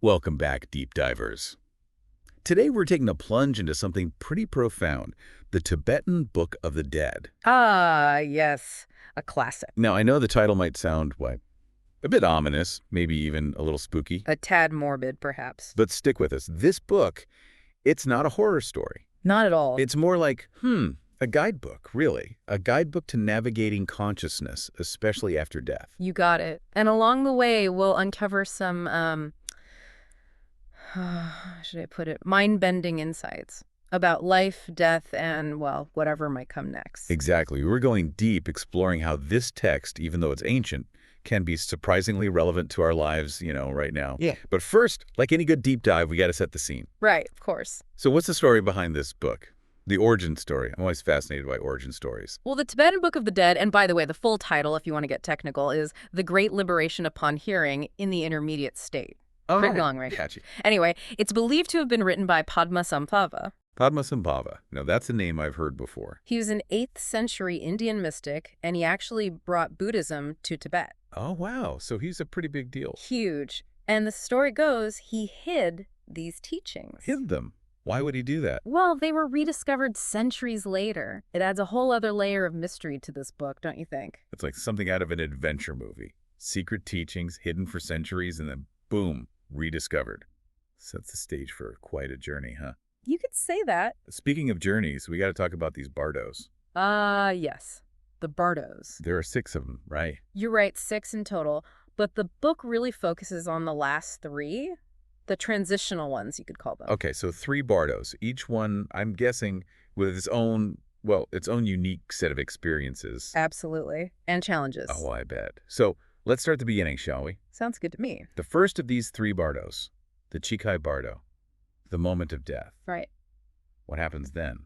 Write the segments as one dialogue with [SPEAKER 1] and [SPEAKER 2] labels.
[SPEAKER 1] Welcome back, deep divers. Today we're taking a plunge into something pretty profound, the Tibetan Book of the Dead.
[SPEAKER 2] Ah, yes, a classic.
[SPEAKER 1] Now, I know the title might sound, a bit ominous, maybe even a little spooky,
[SPEAKER 2] A tad morbid, perhaps.
[SPEAKER 1] but stick with us. This book, it's not a horror story.
[SPEAKER 2] Not at all.
[SPEAKER 1] It's more like, a guidebook, really. A guidebook to navigating consciousness, especially after death.
[SPEAKER 2] You got it. And along the way, we'll uncover some, how should I put it, mind-bending insights about life, death, and, well, whatever might come next.
[SPEAKER 1] Exactly. We're going deep, exploring how this text, even though it's ancient, can be surprisingly relevant to our lives, right now.
[SPEAKER 2] Yeah.
[SPEAKER 1] But first, like any good deep dive, we got to set the scene.
[SPEAKER 2] Right, of course.
[SPEAKER 1] So what's the story behind this book? The origin story. I'm always fascinated by origin stories.
[SPEAKER 2] Well, the Tibetan Book of the Dead, and by the way, the full title, if you want to get technical, is The Great Liberation Upon Hearing in the Intermediate State.
[SPEAKER 1] Oh,
[SPEAKER 2] Pretty long, right?
[SPEAKER 1] Catchy.
[SPEAKER 2] Anyway, it's believed to have been written by Padmasambhava.
[SPEAKER 1] Padmasambhava. Now, that's a name I've heard before.
[SPEAKER 2] He was an 8th century Indian mystic, and he actually brought Buddhism to Tibet.
[SPEAKER 1] Oh, wow. So he's a pretty big deal.
[SPEAKER 2] Huge. And the story goes, he hid these teachings.
[SPEAKER 1] Hid them? Why would he do that?
[SPEAKER 2] Well, they were rediscovered centuries later. It adds a whole other layer of mystery to this book, don't you think?
[SPEAKER 1] It's like something out of an adventure movie. Secret teachings hidden for centuries and then, boom, rediscovered. Sets the stage for quite a journey, huh?
[SPEAKER 2] You could say that.
[SPEAKER 1] Speaking of journeys, we got to talk about these bardos.
[SPEAKER 2] Yes. The Bardos.
[SPEAKER 1] There are 6 of them, right?
[SPEAKER 2] You're right, 6 in total. But the book really focuses on the last 3. The transitional ones, you could call them.
[SPEAKER 1] Okay, so 3 bardos. Each one, I'm guessing, with its own unique set of experiences.
[SPEAKER 2] Absolutely. And challenges.
[SPEAKER 1] Oh, I bet. So let's start at the beginning, shall we?
[SPEAKER 2] Sounds good to me.
[SPEAKER 1] The first of these 3 bardos, the Chikai Bardo, the moment of death.
[SPEAKER 2] Right.
[SPEAKER 1] What happens then,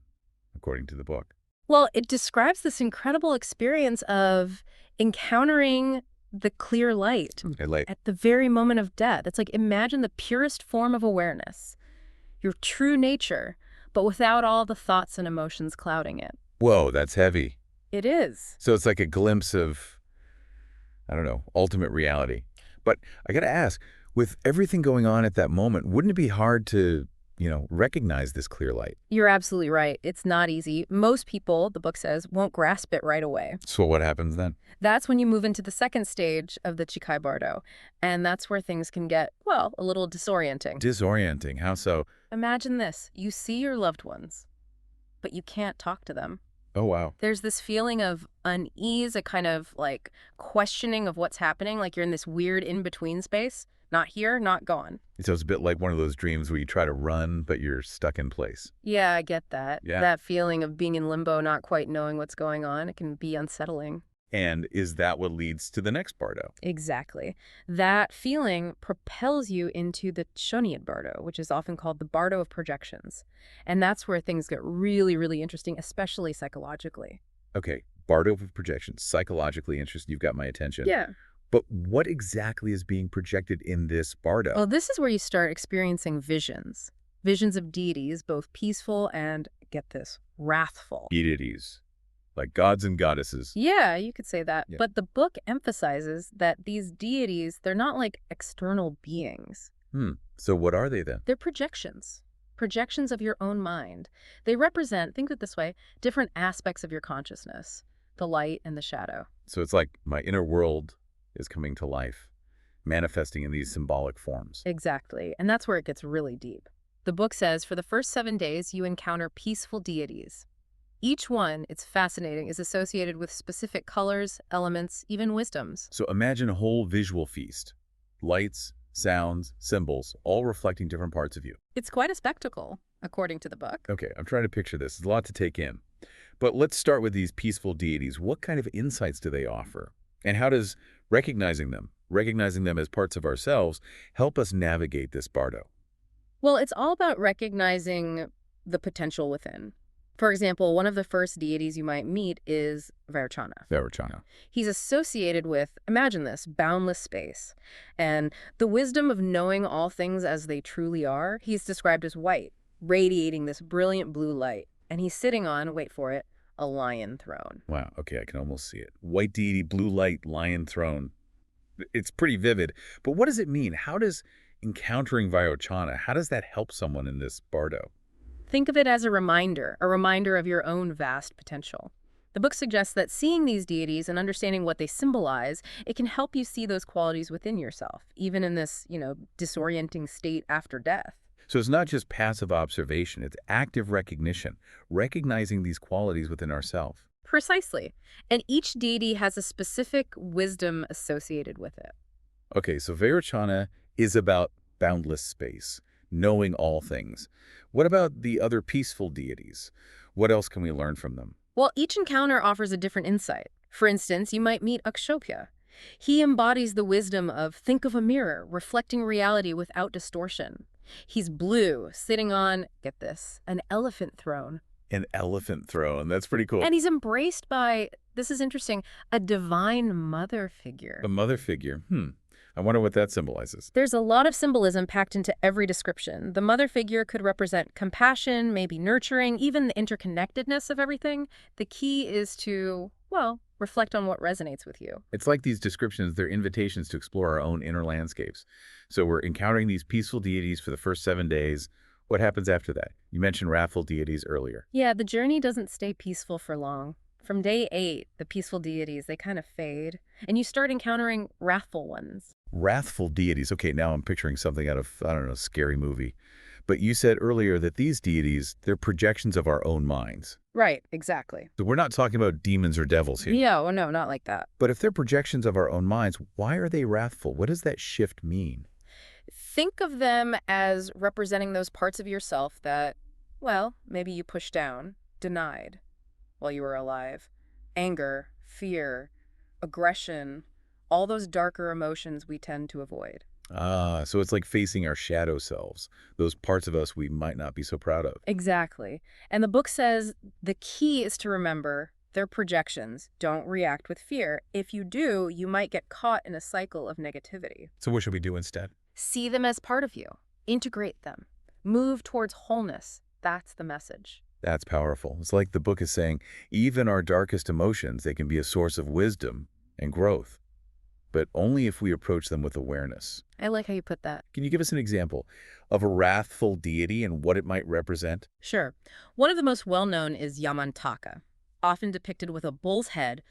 [SPEAKER 1] according to the book?
[SPEAKER 2] Well, it describes this incredible experience of encountering the clear light at the very moment of death. It's like, imagine the purest form of awareness, your true nature, but without all the thoughts and emotions clouding it.
[SPEAKER 1] Whoa, that's heavy.
[SPEAKER 2] It is.
[SPEAKER 1] So it's like a glimpse of, I don't know, ultimate reality. But I got to ask, with everything going on at that moment, wouldn't it be hard to, recognize this clear light?
[SPEAKER 2] You're absolutely right. It's not easy. Most people, the book says, won't grasp it right away.
[SPEAKER 1] So what happens then?
[SPEAKER 2] That's when you move into the second stage of the Chikai Bardo. And that's where things can get, well, a little disorienting.
[SPEAKER 1] Disorienting. How so?
[SPEAKER 2] Imagine this. You see your loved ones, but you can't talk to them.
[SPEAKER 1] Oh, wow.
[SPEAKER 2] There's this feeling of unease, a kind of like questioning of what's happening, like you're in this weird in-between space. Not here, not gone.
[SPEAKER 1] So it's a bit like one of those dreams where you try to run, but you're stuck in place.
[SPEAKER 2] Yeah, I get that.
[SPEAKER 1] Yeah.
[SPEAKER 2] That feeling of being in limbo, not quite knowing what's going on, it can be unsettling.
[SPEAKER 1] And is that what leads to the next Bardo?
[SPEAKER 2] Exactly. That feeling propels you into the Choniad Bardo, which is often called the Bardo of projections. And that's where things get really, really interesting, especially psychologically.
[SPEAKER 1] Okay, Bardo of projections, psychologically interested. You've got my attention.
[SPEAKER 2] Yeah.
[SPEAKER 1] But what exactly is being projected in this Bardo?
[SPEAKER 2] Well, this is where you start experiencing visions. Visions of deities, both peaceful and, get this, wrathful.
[SPEAKER 1] Deities, like gods and goddesses.
[SPEAKER 2] Yeah, you could say that.
[SPEAKER 1] Yeah.
[SPEAKER 2] But the book emphasizes that these deities, they're not like external beings.
[SPEAKER 1] So what are they then?
[SPEAKER 2] They're projections. Projections of your own mind. They represent, think of it this way, different aspects of your consciousness. The light and the shadow.
[SPEAKER 1] So it's like my inner world is coming to life, manifesting in these symbolic forms.
[SPEAKER 2] Exactly. And that's where it gets really deep. The book says for the first 7 days, you encounter peaceful deities. Each one, it's fascinating, is associated with specific colors, elements, even wisdoms.
[SPEAKER 1] So imagine a whole visual feast. Lights, sounds, symbols, all reflecting different parts of you.
[SPEAKER 2] It's quite a spectacle, according to the book.
[SPEAKER 1] Okay, I'm trying to picture this. There's a lot to take in. But let's start with these peaceful deities. What kind of insights do they offer? And how does recognizing them as parts of ourselves, help us navigate this Bardo?
[SPEAKER 2] Well, it's all about recognizing the potential within. For example, one of the first deities you might meet is Vairocana. He's associated with, imagine this, boundless space. And the wisdom of knowing all things as they truly are, he's described as white, radiating this brilliant blue light. And he's sitting on, wait for it, a lion throne.
[SPEAKER 1] Wow, okay, I can almost see it. White deity, blue light, lion throne. It's pretty vivid. But what does it mean? How does encountering Vairochana, how does that help someone in this bardo?
[SPEAKER 2] Think of it as a reminder of your own vast potential. The book suggests that seeing these deities and understanding what they symbolize, it can help you see those qualities within yourself, even in this, disorienting state after death.
[SPEAKER 1] So it's not just passive observation, it's active recognition, recognizing these qualities within ourselves.
[SPEAKER 2] Precisely. And each deity has a specific wisdom associated with it.
[SPEAKER 1] Okay, so Vairochana is about boundless space, knowing all things. What about the other peaceful deities? What else can we learn from them?
[SPEAKER 2] Well, each encounter offers a different insight. For instance, you might meet Akshobhya. He embodies the wisdom of think of a mirror, reflecting reality without distortion. He's blue, sitting on, get this, an elephant throne.
[SPEAKER 1] An elephant throne. That's pretty cool.
[SPEAKER 2] And he's embraced by, this is interesting, a divine mother figure.
[SPEAKER 1] A mother figure. I wonder what that symbolizes.
[SPEAKER 2] There's a lot of symbolism packed into every description. The mother figure could represent compassion, maybe nurturing, even the interconnectedness of everything. The key is to, well, reflect on what resonates with you.
[SPEAKER 1] It's like these descriptions, they're invitations to explore our own inner landscapes. So we're encountering these peaceful deities for the first 7 days. What happens after that? You mentioned wrathful deities earlier.
[SPEAKER 2] Yeah, the journey doesn't stay peaceful for long. From day 8, the peaceful deities, they kind of fade, and you start encountering wrathful ones.
[SPEAKER 1] Wrathful deities. Okay, now I'm picturing something out of, I don't know, a scary movie. But you said earlier that these deities, they're projections of our own minds.
[SPEAKER 2] Right, exactly.
[SPEAKER 1] So we're not talking about demons or devils here.
[SPEAKER 2] Yeah, well, no, not like that.
[SPEAKER 1] But if they're projections of our own minds, why are they wrathful? What does that shift mean?
[SPEAKER 2] Think of them as representing those parts of yourself that, well, maybe you pushed down, denied while you were alive. Anger, fear, aggression, all those darker emotions we tend to avoid.
[SPEAKER 1] Ah, so it's like facing our shadow selves, those parts of us we might not be so proud of.
[SPEAKER 2] Exactly. And the book says the key is to remember they're projections. Don't react with fear. If you do, you might get caught in a cycle of negativity.
[SPEAKER 1] So what should we do instead?
[SPEAKER 2] See them as part of you. Integrate them. Move towards wholeness. That's the message.
[SPEAKER 1] That's powerful. It's like the book is saying, even our darkest emotions, they can be a source of wisdom and growth, but only if we approach them with awareness.
[SPEAKER 2] I like how you put that.
[SPEAKER 1] Can you give us an example of a wrathful deity and what it might represent?
[SPEAKER 2] Sure. One of the most well-known is Yamantaka, often depicted with a bull's head,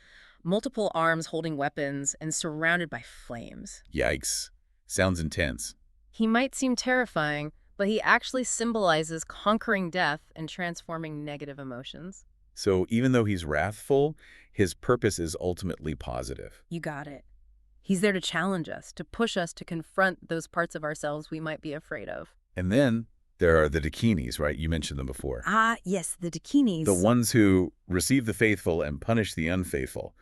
[SPEAKER 2] multiple arms holding weapons, and surrounded by flames.
[SPEAKER 1] Yikes. Sounds intense.
[SPEAKER 2] He might seem terrifying, but he actually symbolizes conquering death and transforming negative emotions.
[SPEAKER 1] So even though he's wrathful, his purpose is ultimately positive.
[SPEAKER 2] You got it. He's there to challenge us, to push us to confront those parts of ourselves we might be afraid of.
[SPEAKER 1] And then there are the dakinis, right? You mentioned them before.
[SPEAKER 2] Ah, yes, the dakinis.
[SPEAKER 1] The ones who receive the faithful and punish the unfaithful.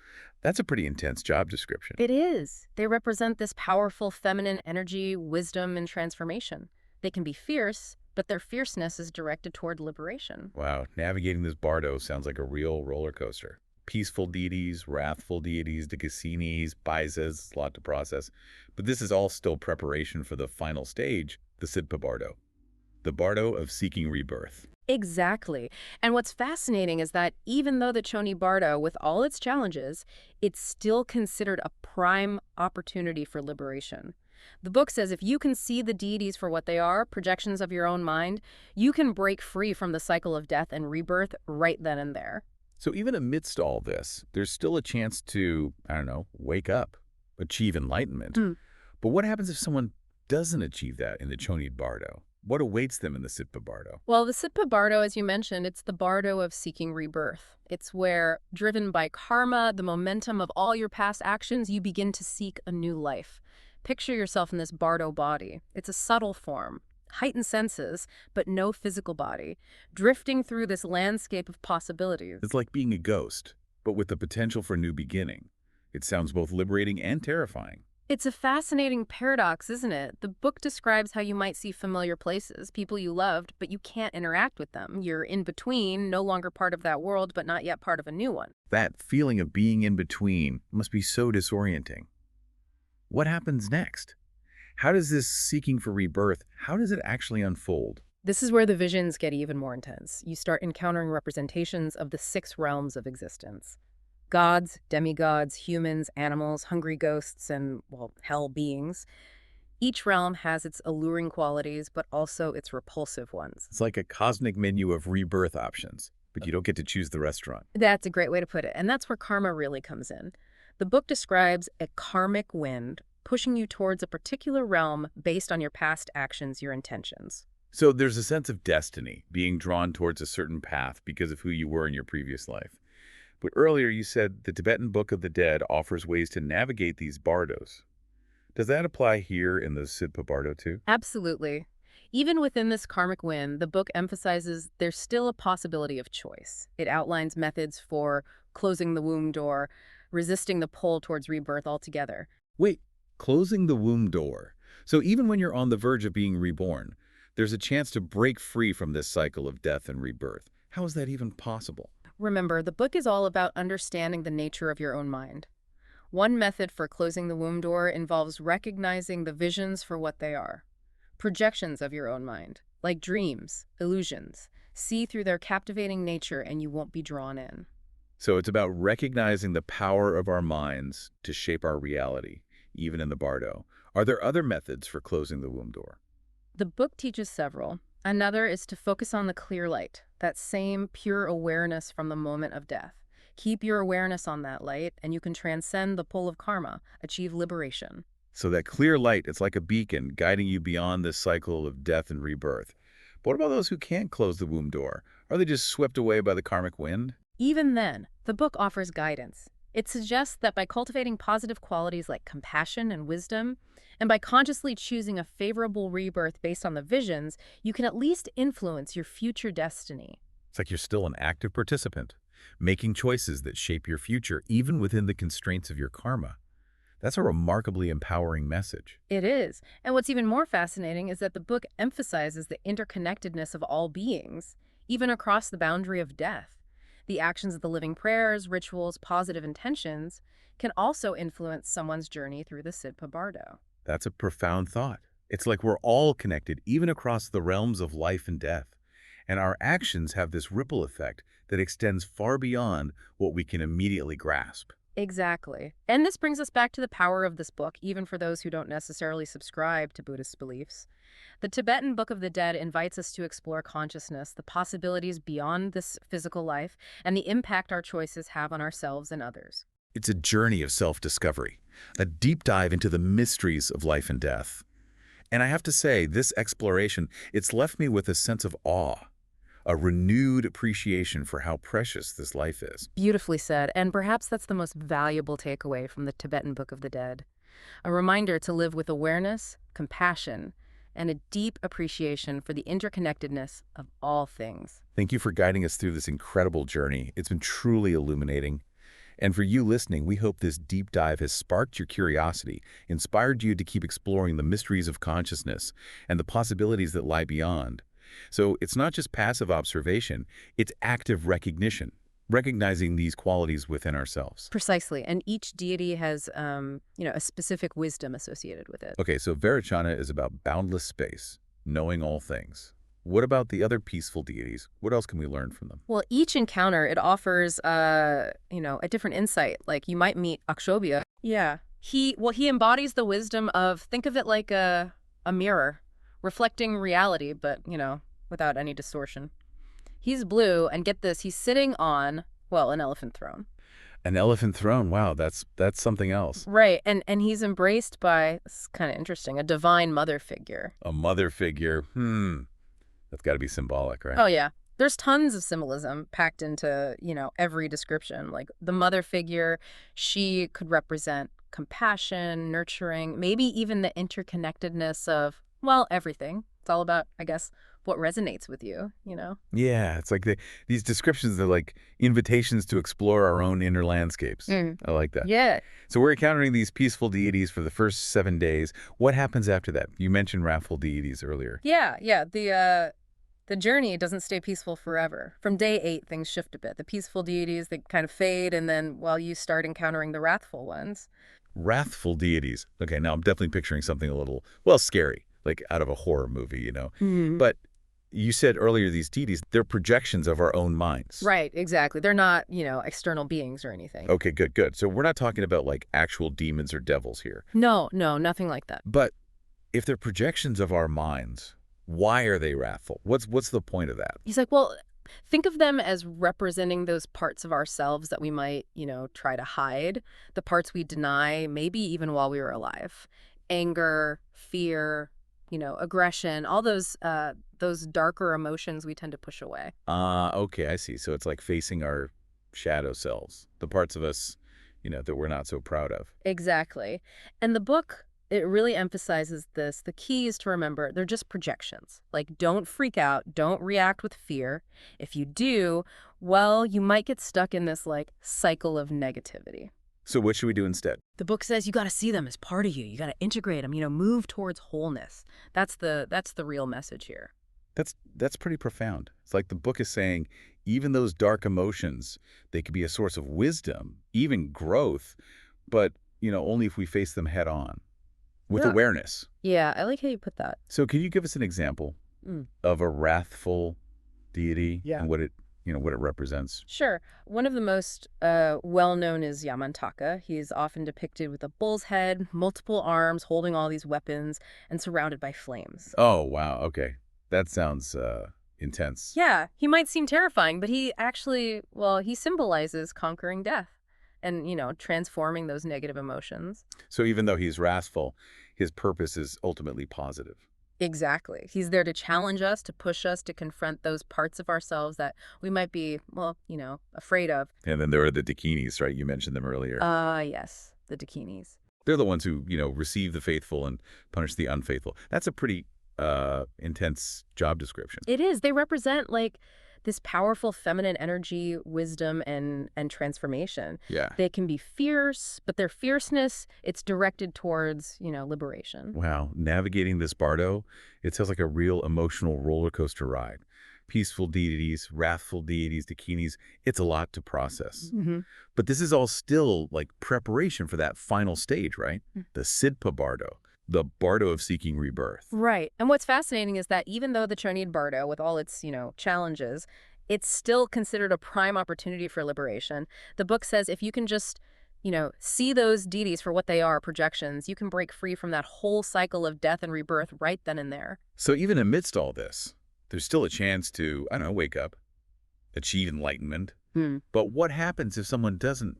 [SPEAKER 1] That's a pretty intense job description.
[SPEAKER 2] It is. They represent this powerful feminine energy, wisdom, and transformation. They can be fierce, but their fierceness is directed toward liberation.
[SPEAKER 1] Wow, navigating this bardo sounds like a real roller coaster. Peaceful deities, wrathful deities, Dakasinis, Baisas, a lot to process. But this is all still preparation for the final stage, the Sidpa Bardo. The bardo of seeking rebirth.
[SPEAKER 2] Exactly. And what's fascinating is that even though the Choni Bardo, with all its challenges, it's still considered a prime opportunity for liberation. The book says if you can see the deities for what they are, projections of your own mind, you can break free from the cycle of death and rebirth right then and there.
[SPEAKER 1] So even amidst all this, there's still a chance to, I don't know, wake up, achieve enlightenment. But what happens if someone doesn't achieve that in the Choni Bardo? What awaits them in the Sidpa Bardo?
[SPEAKER 2] Well, the Sidpa Bardo, as you mentioned, it's the bardo of seeking rebirth. It's where, driven by karma, the momentum of all your past actions, you begin to seek a new life. Picture yourself in this bardo body. It's a subtle form, heightened senses, but no physical body, drifting through this landscape of possibilities.
[SPEAKER 1] It's like being a ghost, but with the potential for new beginning. It sounds both liberating and terrifying.
[SPEAKER 2] It's a fascinating paradox, isn't it? The book describes how you might see familiar places, people you loved, but you can't interact with them. You're in between, no longer part of that world, but not yet part of a new one.
[SPEAKER 1] That feeling of being in between must be so disorienting. What happens next? How does this seeking for rebirth, how does it actually unfold?
[SPEAKER 2] This is where the visions get even more intense. You start encountering representations of the 6 realms of existence. Gods, demigods, humans, animals, hungry ghosts, and, well, hell beings. Each realm has its alluring qualities, but also its repulsive ones.
[SPEAKER 1] It's like a cosmic menu of rebirth options, but you don't get to choose the restaurant.
[SPEAKER 2] That's a great way to put it, and that's where karma really comes in. The book describes a karmic wind pushing you towards a particular realm based on your past actions, your intentions.
[SPEAKER 1] So there's a sense of destiny, being drawn towards a certain path because of who you were in your previous life. But earlier you said the Tibetan Book of the Dead offers ways to navigate these bardos. Does that apply here in the Sidpa Bardo too?
[SPEAKER 2] Absolutely. Even within this karmic wind, the book emphasizes there's still a possibility of choice. It outlines methods for closing the womb door, resisting the pull towards rebirth altogether.
[SPEAKER 1] Wait, closing the womb door. So even when you're on the verge of being reborn, there's a chance to break free from this cycle of death and rebirth. How is that even possible?
[SPEAKER 2] Remember, the book is all about understanding the nature of your own mind. One method for closing the womb door involves recognizing the visions for what they are. Projections of your own mind, like dreams, illusions. See through their captivating nature and you won't be drawn in.
[SPEAKER 1] So it's about recognizing the power of our minds to shape our reality, even in the Bardo. Are there other methods for closing the womb door?
[SPEAKER 2] The book teaches several. Another is to focus on the clear light, that same pure awareness from the moment of death. Keep your awareness on that light, and you can transcend the pull of karma, achieve liberation.
[SPEAKER 1] So that clear light, it's like a beacon guiding you beyond this cycle of death and rebirth. But what about those who can't close the womb door? Are they just swept away by the karmic wind?
[SPEAKER 2] Even then, the book offers guidance. It suggests that by cultivating positive qualities like compassion and wisdom, and by consciously choosing a favorable rebirth based on the visions, you can at least influence your future destiny.
[SPEAKER 1] It's like you're still an active participant, making choices that shape your future, even within the constraints of your karma. That's a remarkably empowering message.
[SPEAKER 2] It is. And what's even more fascinating is that the book emphasizes the interconnectedness of all beings, even across the boundary of death. The actions of the living prayers, rituals, positive intentions can also influence someone's journey through the Sidpa Bardo.
[SPEAKER 1] That's a profound thought. It's like we're all connected, even across the realms of life and death. And our actions have this ripple effect that extends far beyond what we can immediately grasp.
[SPEAKER 2] Exactly. And this brings us back to the power of this book, even for those who don't necessarily subscribe to Buddhist beliefs. The Tibetan Book of the Dead invites us to explore consciousness, the possibilities beyond this physical life, and the impact our choices have on ourselves and others.
[SPEAKER 1] It's a journey of self-discovery, a deep dive into the mysteries of life and death. And I have to say, this exploration, it's left me with a sense of awe, a renewed appreciation for how precious this life is.
[SPEAKER 2] Beautifully said, and perhaps that's the most valuable takeaway from the Tibetan Book of the Dead. A reminder to live with awareness, compassion, and a deep appreciation for the interconnectedness of all things.
[SPEAKER 1] Thank you for guiding us through this incredible journey. It's been truly illuminating. And for you listening, we hope this deep dive has sparked your curiosity, inspired you to keep exploring the mysteries of consciousness and the possibilities that lie beyond. So it's not just passive observation, it's active recognition, recognizing these qualities within ourselves.
[SPEAKER 2] Precisely, and each deity has, a specific wisdom associated with it.
[SPEAKER 1] Okay, so Vairocana is about boundless space, knowing all things. What about the other peaceful deities? What else can we learn from them?
[SPEAKER 2] Well, each encounter, it offers, a different insight. Like you might meet Akshobhya. Yeah. He embodies the wisdom of, think of it like a mirror, reflecting reality, but, without any distortion. He's blue, and get this, he's sitting on, an elephant throne.
[SPEAKER 1] An elephant throne, wow, that's something else.
[SPEAKER 2] Right, and he's embraced by, this is kind of interesting, a divine mother figure.
[SPEAKER 1] A mother figure, that's got to be symbolic, right?
[SPEAKER 2] Oh, yeah. There's tons of symbolism packed into, every description. Like the mother figure, she could represent compassion, nurturing, maybe even the interconnectedness of, everything. It's all about, I guess, what resonates with you,
[SPEAKER 1] Yeah, it's like these descriptions are like invitations to explore our own inner landscapes. I like that.
[SPEAKER 2] Yeah.
[SPEAKER 1] So we're encountering these peaceful deities for the first 7 days. What happens after that? You mentioned wrathful deities earlier.
[SPEAKER 2] Yeah. The journey doesn't stay peaceful forever. From day 8, things shift a bit. The peaceful deities, they kind of fade, and then you start encountering the wrathful ones.
[SPEAKER 1] Wrathful deities. Okay, now I'm definitely picturing something a little, scary, like out of a horror movie, But you said earlier these deities, they're projections of our own minds.
[SPEAKER 2] Right, exactly. They're not, external beings or anything.
[SPEAKER 1] Okay, good. So we're not talking about like actual demons or devils here.
[SPEAKER 2] No, nothing like that.
[SPEAKER 1] But if they're projections of our minds, why are they wrathful? What's the point of that?
[SPEAKER 2] He's like, well, think of them as representing those parts of ourselves that we might, try to hide, the parts we deny, maybe even while we were alive. Anger, fear, aggression, all those darker emotions we tend to push away.
[SPEAKER 1] Okay, I see. So it's like facing our shadow selves, the parts of us, that we're not so proud of.
[SPEAKER 2] Exactly. And the book, it really emphasizes this. The key is to remember they're just projections. Like, don't freak out. Don't react with fear. If you do, well, you might get stuck in this, cycle of negativity.
[SPEAKER 1] So what should we do instead?
[SPEAKER 2] The book says you got to see them as part of you. You got to integrate them, move towards wholeness. That's the real message here.
[SPEAKER 1] That's pretty profound. It's like the book is saying even those dark emotions, they could be a source of wisdom, even growth, but, only if we face them head on with awareness.
[SPEAKER 2] Yeah, I like how you put that.
[SPEAKER 1] So can you give us an example of a wrathful deity and what it represents?
[SPEAKER 2] Sure. One of the most well-known is Yamantaka. He's often depicted with a bull's head, multiple arms, holding all these weapons, and surrounded by flames.
[SPEAKER 1] Oh, wow. Okay. That sounds intense.
[SPEAKER 2] Yeah, he might seem terrifying, but he actually, he symbolizes conquering death and, transforming those negative emotions.
[SPEAKER 1] So even though he's wrathful, his purpose is ultimately positive.
[SPEAKER 2] Exactly. He's there to challenge us, to push us, to confront those parts of ourselves that we might be, afraid of.
[SPEAKER 1] And then there are the dakinis, right? You mentioned them earlier.
[SPEAKER 2] Yes, the dakinis.
[SPEAKER 1] They're the ones who, receive the faithful and punish the unfaithful. That's a pretty intense job description.
[SPEAKER 2] It is. They represent this powerful feminine energy, wisdom, and transformation.
[SPEAKER 1] Yeah.
[SPEAKER 2] They can be fierce, but their fierceness, it's directed towards, liberation.
[SPEAKER 1] Wow. Navigating this Bardo, it sounds like a real emotional roller coaster ride. Peaceful deities, wrathful deities, dakinis, it's a lot to process.
[SPEAKER 2] Mm-hmm.
[SPEAKER 1] But this is all still like preparation for that final stage, right? The Sidpa Bardo. The Bardo of seeking rebirth.
[SPEAKER 2] Right. And what's fascinating is that even though the Chonid Bardo, with all its, challenges, it's still considered a prime opportunity for liberation. The book says if you can just, see those deities for what they are, projections, you can break free from that whole cycle of death and rebirth right then and there.
[SPEAKER 1] So even amidst all this, there's still a chance to, wake up, achieve enlightenment. But what happens if someone doesn't,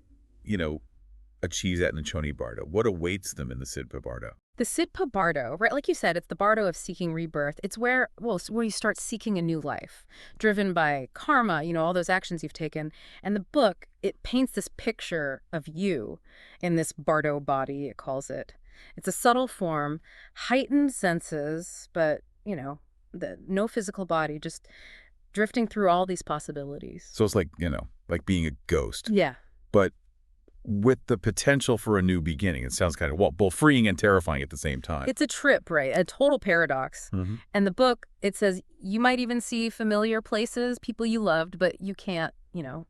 [SPEAKER 1] achieve that in the Chonid Bardo? What awaits them in the Sidpa Bardo?
[SPEAKER 2] The Sidpa Bardo, right, like you said, it's the Bardo of seeking rebirth. It's where you start seeking a new life, driven by karma, all those actions you've taken. And the book, it paints this picture of you in this Bardo body, it calls it. It's a subtle form, heightened senses, but, no physical body, just drifting through all these possibilities.
[SPEAKER 1] So it's like, like being a ghost.
[SPEAKER 2] Yeah.
[SPEAKER 1] But with the potential for a new beginning. It sounds kind of, both freeing and terrifying at the same time.
[SPEAKER 2] It's a trip, right? A total paradox. And the book, it says you might even see familiar places, people you loved, but you can't,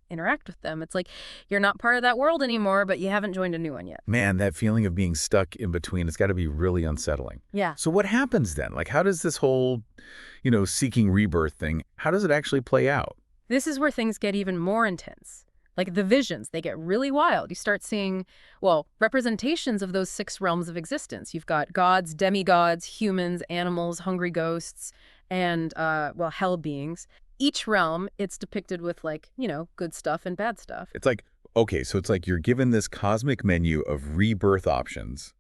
[SPEAKER 2] interact with them. It's like you're not part of that world anymore, but you haven't joined a new one yet.
[SPEAKER 1] Man, that feeling of being stuck in between, it's got to be really unsettling.
[SPEAKER 2] Yeah.
[SPEAKER 1] So what happens then? Like, how does this whole, seeking rebirth thing, how does it actually play out?
[SPEAKER 2] This is where things get even more intense. Like the visions, they get really wild. You start seeing, representations of those 6 realms of existence. You've got gods, demigods, humans, animals, hungry ghosts, and, hell beings. Each realm, it's depicted with good stuff and bad stuff.
[SPEAKER 1] It's like, okay, so it's like you're given this cosmic menu of rebirth options,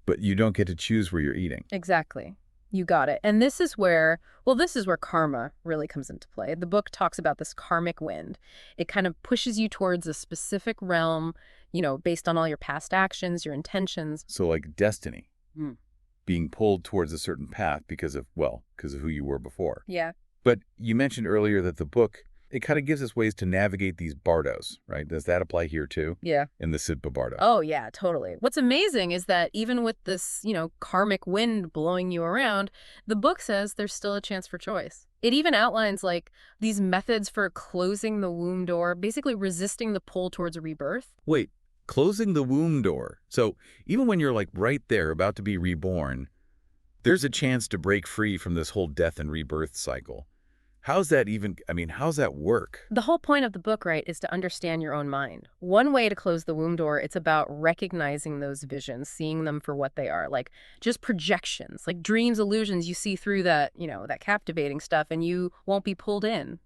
[SPEAKER 1] but you don't get to choose where you're eating.
[SPEAKER 2] Exactly. You got it. And this is where karma really comes into play. The book talks about this karmic wind. It kind of pushes you towards a specific realm, based on all your past actions, your intentions.
[SPEAKER 1] So like destiny, being pulled towards a certain path because of who you were before.
[SPEAKER 2] Yeah.
[SPEAKER 1] But you mentioned earlier that the book, it kind of gives us ways to navigate these bardos, right? Does that apply here too?
[SPEAKER 2] Yeah.
[SPEAKER 1] In the Sidpa Bardo?
[SPEAKER 2] Oh, yeah, totally. What's amazing is that even with this, karmic wind blowing you around, the book says there's still a chance for choice. It even outlines these methods for closing the womb door, basically resisting the pull towards a rebirth.
[SPEAKER 1] Wait, closing the womb door. So even when you're right there about to be reborn, there's a chance to break free from this whole death and rebirth cycle. How's that even, I mean, how's that work?
[SPEAKER 2] The whole point of the book, right, is to understand your own mind. One way to close the womb door, it's about recognizing those visions, seeing them for what they are, like just projections, like dreams, illusions. You see through that, that captivating stuff, and you won't be pulled in.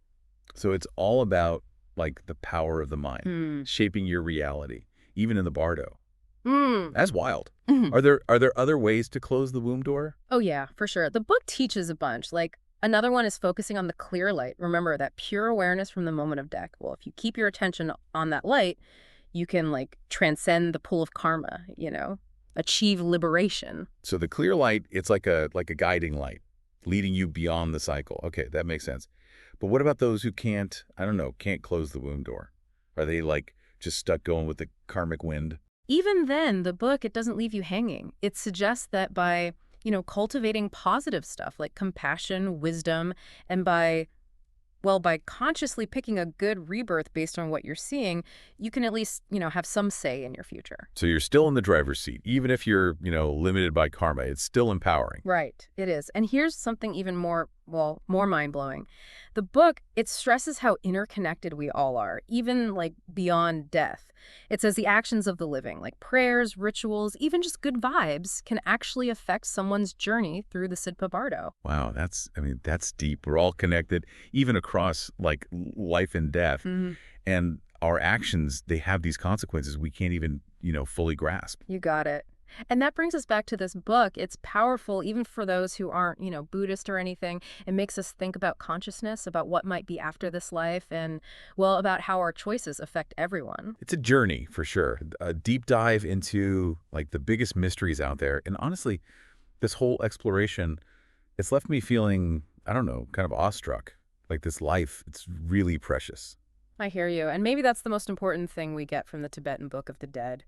[SPEAKER 1] So it's all about, like, the power of the mind, shaping your reality, even in the Bardo. That's wild. Are there other ways to close the womb door?
[SPEAKER 2] Oh, yeah, for sure. The book teaches a bunch. Like, another one is focusing on the clear light. Remember, that pure awareness from the moment of death. Well, if you keep your attention on that light, you can, like, transcend the pull of karma, achieve liberation.
[SPEAKER 1] So the clear light, it's like a guiding light, leading you beyond the cycle. Okay, that makes sense. But what about those who can't, I don't know, can't close the womb door? Are they, like, just stuck going with the karmic wind?
[SPEAKER 2] Even then, the book, it doesn't leave you hanging. It suggests that by, cultivating positive stuff like compassion, wisdom, and by consciously picking a good rebirth based on what you're seeing, you can at least, have some say in your future.
[SPEAKER 1] So you're still in the driver's seat, even if you're, limited by karma. It's still empowering.
[SPEAKER 2] Right, it is. And here's something even more mind-blowing. The book, it stresses how interconnected we all are, even like beyond death. It says the actions of the living, like prayers, rituals, even just good vibes, can actually affect someone's journey through the Sidpa Bardo.
[SPEAKER 1] Wow, that's deep. We're all connected, even across, like, life and death. And our actions, they have these consequences we can't even, fully grasp.
[SPEAKER 2] You got it. And that brings us back to this book. It's powerful even for those who aren't, Buddhist or anything. It makes us think about consciousness, about what might be after this life, and, about how our choices affect everyone.
[SPEAKER 1] It's a journey, for sure. A deep dive into, like, the biggest mysteries out there. And honestly, this whole exploration, it's left me feeling, I don't know, kind of awestruck. Like, this life, it's really precious.
[SPEAKER 2] I hear you. And maybe that's the most important thing we get from the Tibetan Book of the Dead.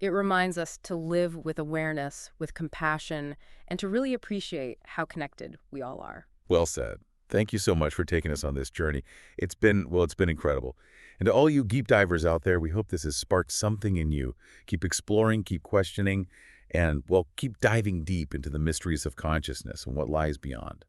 [SPEAKER 2] It reminds us to live with awareness, with compassion, and to really appreciate how connected we all are.
[SPEAKER 1] Well said. Thank you so much for taking us on this journey. It's been incredible. And to all you deep divers out there, we hope this has sparked something in you. Keep exploring, keep questioning, and, keep diving deep into the mysteries of consciousness and what lies beyond.